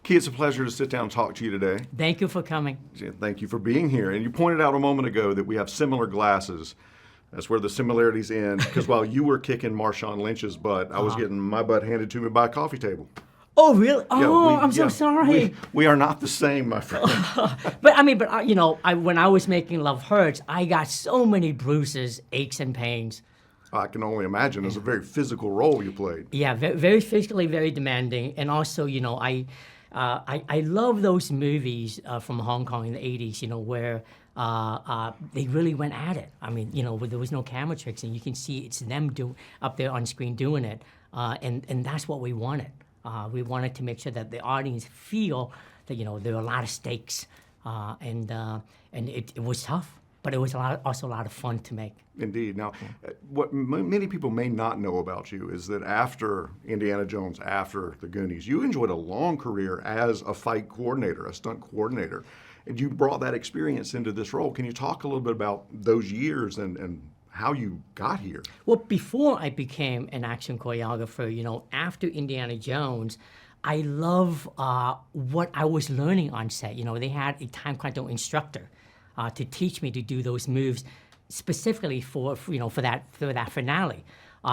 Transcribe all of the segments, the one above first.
Key, it's a pleasure to sit down and talk to you today. Thank you for coming. Thank you for being here. And you pointed out a moment ago that we have similar glasses. That's where the similarities end, because while you were kicking Marshawn Lynch's butt, I was getting my butt handed to me by a coffee table. Oh, really? Oh, I'm so sorry. We are not the same, my friend. When I was making Love Hurts, I got so many bruises, aches, and pains. I can only imagine. It's a very physical role you played. Yeah, very physically, very demanding. And also, I love those movies from Hong Kong in the 80s, where they really went at it. I mean, where there was no camera tricks, and you can see it's them up there on screen doing it. And that's what we wanted. We wanted to make sure that the audience feel that, there were a lot of stakes. And it was tough. But it was also a lot of fun to make. Indeed. Now, what many people may not know about you is that after Indiana Jones, after The Goonies, you enjoyed a long career as a fight coordinator, a stunt coordinator. And you brought that experience into this role. Can you talk a little bit about those years and how you got here? Well, before I became an action choreographer, after Indiana Jones, I love what I was learning on set. They had a taekwondo instructor to teach me to do those moves specifically for that finale.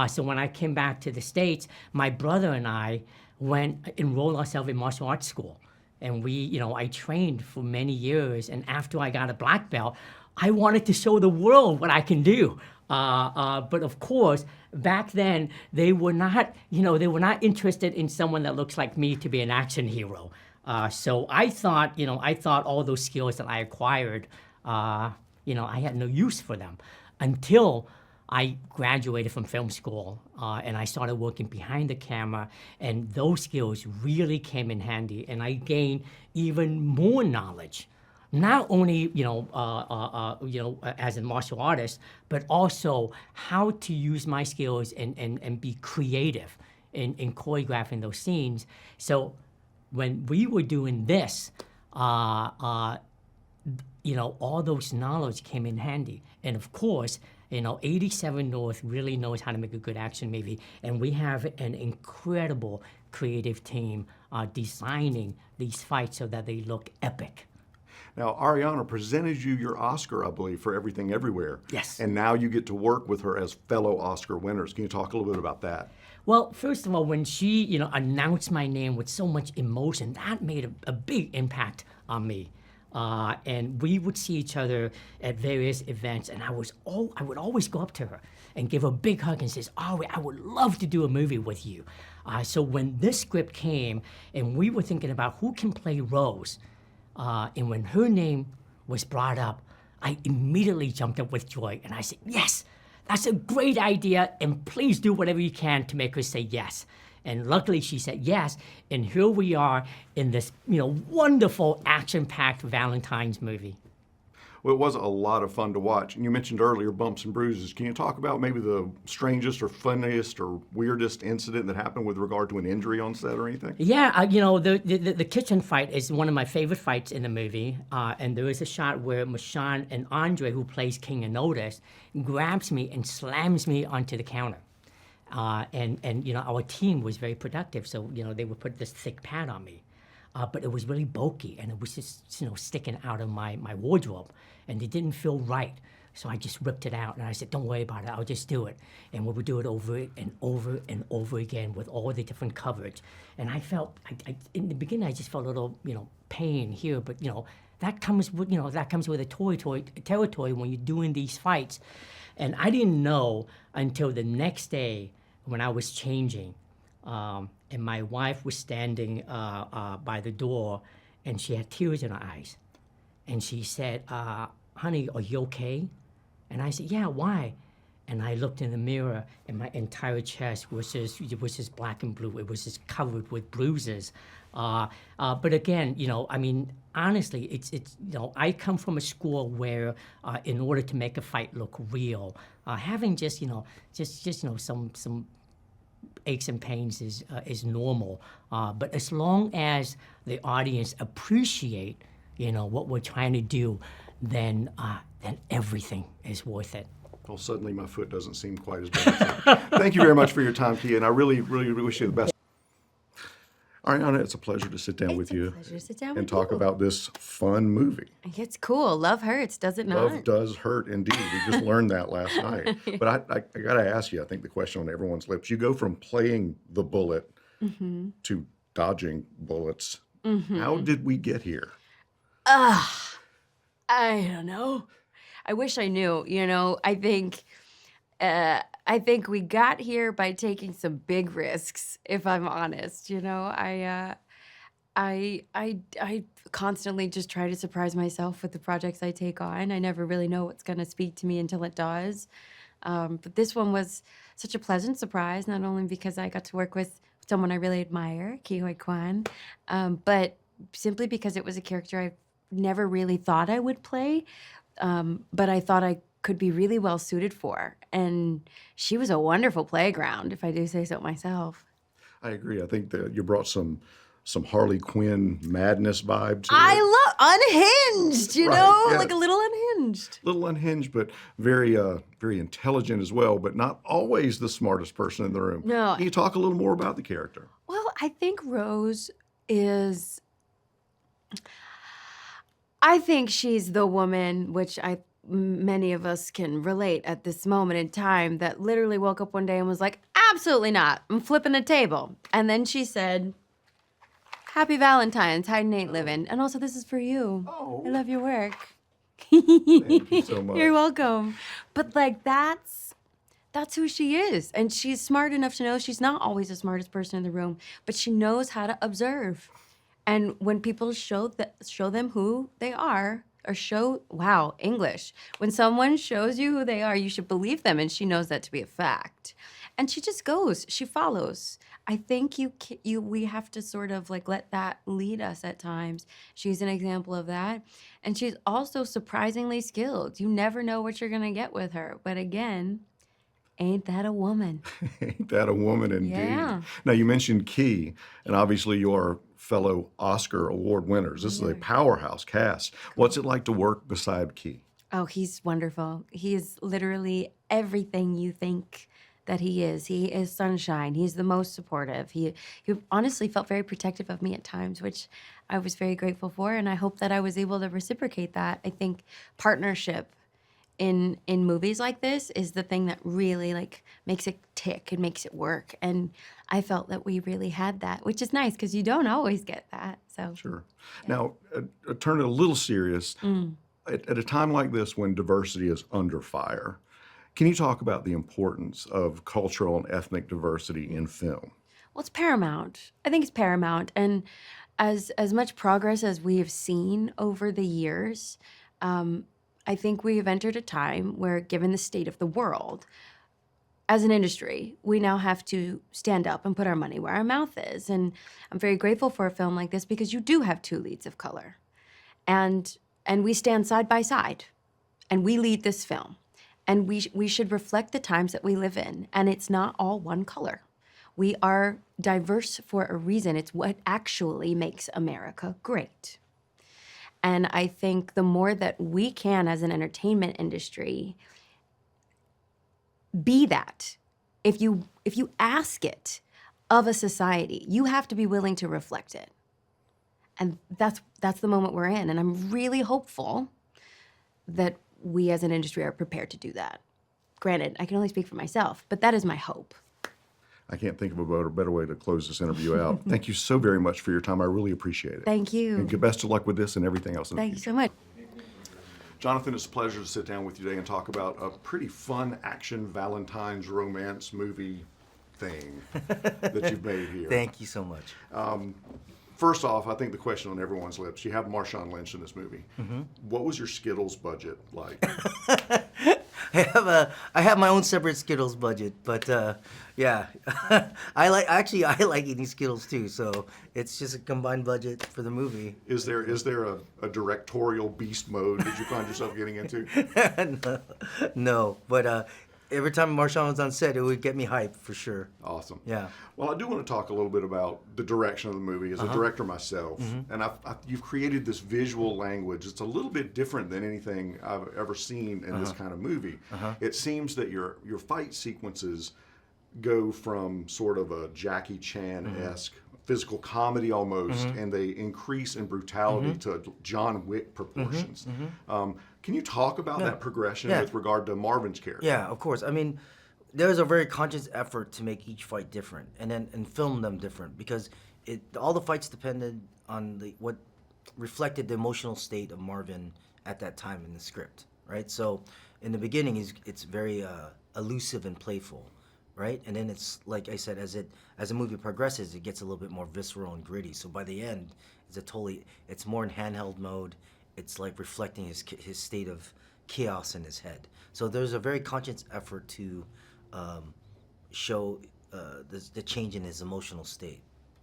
So when I came back to the States, my brother and I enrolled ourselves in martial arts school. And I trained for many years. And after I got a black belt, I wanted to show the world what I can do. But of course, back then, they were not interested in someone that looks like me to be an action hero. So I thought all those skills that I acquired, I had no use for them until I graduated from film school and I started working behind the camera, and those skills really came in handy, and I gained even more knowledge, not only as a martial artist, but also how to use my skills and be creative in choreographing those scenes. So when we were doing this, all those knowledge came in handy. And of course, 87 North really knows how to make a good action movie. And we have an incredible creative team designing these fights so that they look epic. Now, Ariana presented you your Oscar, I believe, for Everything Everywhere. Yes. And now you get to work with her as fellow Oscar winners. Can you talk a little bit about that? Well, first of all, when she, announced my name with so much emotion, that made a big impact on me. And we would see each other at various events, and I would always go up to her and give her a big hug and says, "Ari, I would love to do a movie with you." So when this script came, and we were thinking about who can play Rose, and when her name was brought up, I immediately jumped up with joy, and I said, "Yes, that's a great idea, and please do whatever you can to make her say yes." And luckily she said yes, and here we are in this, wonderful action-packed Valentine's movie. Well, it was a lot of fun to watch. And you mentioned earlier bumps and bruises. Can you talk about maybe the strangest or funniest or weirdest incident that happened with regard to an injury on set or anything? Yeah, the kitchen fight is one of my favorite fights in the movie. And there is a shot where Marshawn and André, who plays King and Otis, grabs me and slams me onto the counter. And our team was very productive, so they would put this thick pad on me, but it was really bulky, and it was just sticking out of my wardrobe, and it didn't feel right. So I just ripped it out, and I said, "Don't worry about it, I'll just do it." And we would do it over and over and over again with all the different coverage. And I felt, in the beginning, I just felt a little pain here, but that comes with the territory when you're doing these fights. And I didn't know until the next day when I was changing, and my wife was standing by the door, and she had tears in her eyes. And she said, "Honey, are you okay?" And I said, "Yeah, why?" And I looked in the mirror, and my entire chest was just black and blue. It was just covered with bruises. But again, honestly, it's I come from a school where, in order to make a fight look real, having just some aches and pains is normal. But as long as the audience appreciate, what we're trying to do, then everything is worth it. Well, suddenly my foot doesn't seem quite as bad. Thank you very much for your time, Kia, and I really, really wish you the best. Ariana, it's a pleasure to sit down with you Pleasure to sit down and with talk you. about this fun movie. It's cool. Love hurts, does it not? Love does hurt indeed. We just learned that last night. But I got to ask you, I think the question on everyone's lips, you go from playing the bullet to dodging bullets. How did we get here? I don't know. I wish I knew. I think we got here by taking some big risks. If I'm honest, I constantly just try to surprise myself with the projects I take on. I never really know what's going to speak to me until it does. But this one was such a pleasant surprise, not only because I got to work with someone I really admire, Huy Quan, but simply because it was a character I never really thought I would play, but I thought I could be really well suited for. And she was a wonderful playground, if I do say so myself. I agree. I think that you brought some Harley Quinn madness vibe to it. I love unhinged, Right, like a yes. little unhinged. Little unhinged, but very intelligent as well, but not always the smartest person in the room. No. Can you talk a little more about the character? Well, I think Rose is. I think she's the woman, which many of us can relate at this moment in time, that literally woke up one day and was like, absolutely not. I'm flipping the table. And then she said, Happy Valentine's, hide and ain't living. And also, this is for you. Oh. I love your work. Thank you so much. You're welcome. But that's who she is. And she's smart enough to know she's not always the smartest person in the room, but she knows how to observe. And when people show them who they are, or English. When someone shows you who they are, you should believe them, and she knows that to be a fact. And she just goes, she follows. I think we have to sort of like let that lead us at times. She's an example of that. And she's also surprisingly skilled. You never know what you're gonna get with her. But again, ain't that a woman? Ain't that a woman indeed? Yeah. Now, you mentioned Key, and obviously your fellow Oscar award winners. This is a powerhouse cast. What's it like to work beside Key? Oh, he's wonderful. He is literally everything you think that he is. He is sunshine. He's the most supportive. He honestly felt very protective of me at times, which I was very grateful for, and I hope that I was able to reciprocate that. I think partnership in movies like this is the thing that really like makes it tick and makes it work. And I felt that we really had that, which is nice because you don't always get that. So Sure. Now, turn it a little serious. At a time like this when diversity is under fire, can you talk about the importance of cultural and ethnic diversity in film? Well, it's paramount. I think it's paramount. And as much progress as we have seen over the years, I think we have entered a time where, given the state of the world, as an industry, we now have to stand up and put our money where our mouth is. And I'm very grateful for a film like this because you do have two leads of color. And we stand side by side, and we lead this film. And we should reflect the times that we live in, and it's not all one color. We are diverse for a reason. It's what actually makes America great. And I think the more that we can as an entertainment industry be that, if you ask it of a society, you have to be willing to reflect it. And that's the moment we're in. And I'm really hopeful that we as an industry are prepared to do that. Granted, I can only speak for myself, but that is my hope. I can't think of a better way to close this interview out. Thank you so very much for your time. I really appreciate it. Thank you. And best of luck with this and everything else in the Thank you future. so much. Jonathan, it's a pleasure to sit down with you today and talk about a pretty fun action Valentine's romance movie thing that you've made here. Thank you so much. First off, I think the question on everyone's lips, you have Marshawn Lynch in this movie. What was your Skittles budget like? I have my own separate Skittles budget, but yeah, I like eating Skittles too. So it's just a combined budget for the movie. Is there a directorial beast mode that you find yourself getting into? No, but every time Marshawn was on set, it would get me hyped for sure. Awesome. Yeah. Well, I do want to talk a little bit about the direction of the movie. As a director myself, and you've created this visual language. It's a little bit different than anything I've ever seen in this kind of movie. It seems that your fight sequences go from sort of a Jackie Chan-esque physical comedy almost, and they increase in brutality to John Wick proportions. Can you talk about that progression with regard to Marvin's character? Yeah, of course. I mean, there's a very conscious effort to make each fight different and film them different because all the fights depended on what reflected the emotional state of Marvin at that time in the script, right? So in the beginning, it's very elusive and playful, right? And then it's like I said, as the movie progresses, it gets a little bit more visceral and gritty. So by the end, it's more in handheld mode. It's like reflecting his state of chaos in his head. So there's a very conscious effort to show the change in his emotional state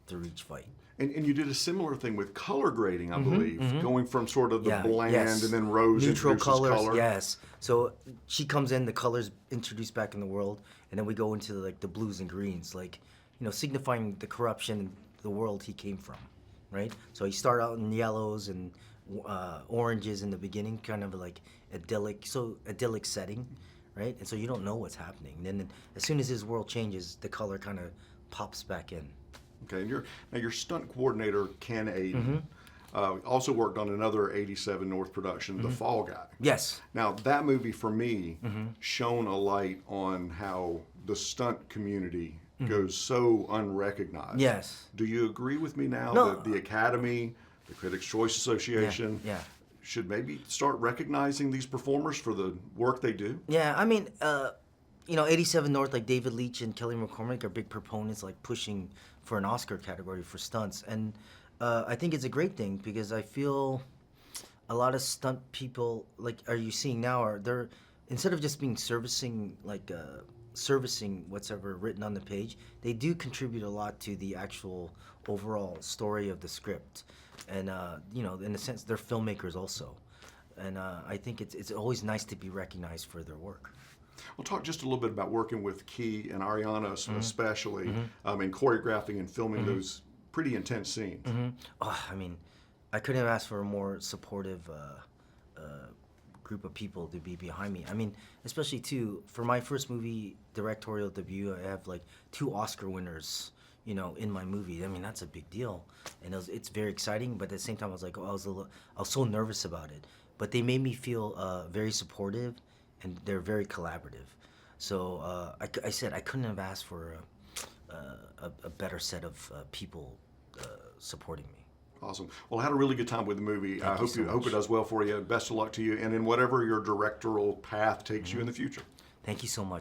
through each fight. And you did a similar thing with color grading, I believe, going from sort of the bland and then Rose neutral introduces colors. color. Yes. So she comes in, the colors introduced back in the world, and then we go into like the blues and greens, like signifying the corruption in the world he came from, right? So you start out in yellows and oranges in the beginning, kind of like idyllic setting, right? And so you don't know what's happening. And then as soon as his world changes, the color kind of pops back in. Okay, and your stunt coordinator, Ken Aiden, also worked on another 87 North production, The Fall Guy. Yes. Now, that movie, for me, shone a light on how the stunt community goes so unrecognized. Yes. Do you agree with me now No. that the Academy, the Critics' Choice Association, Yeah. should maybe start recognizing these performers for the work they do? Yeah, I mean, 87 North, like David Leitch and Kelly McCormick are big proponents, like pushing for an Oscar category for stunts. And I think it's a great thing because I feel a lot of stunt people, like, are you seeing now, they're, instead of just being servicing what's ever written on the page, they do contribute a lot to the actual overall story of the script. And, in a sense, they're filmmakers also. And I think it's always nice to be recognized for their work. We'll talk just a little bit about working with Key and Ariana, especially in choreographing and filming those pretty intense scenes. Oh, I mean, I couldn't have asked for a more supportive group of people to be behind me. I mean, especially too, for my first movie directorial debut, I have like 2 Oscar winners, in my movie. I mean, that's a big deal, and it's very exciting. But at the same time, I was like, I was so nervous about it. But they made me feel very supportive, and they're very collaborative. So I said I couldn't have asked for a better set of people supporting me. Awesome. Well, I had a really good time with the movie. I hope it does well for you. Best of luck to you, and in whatever your directorial path takes you in the future. Thank you so much.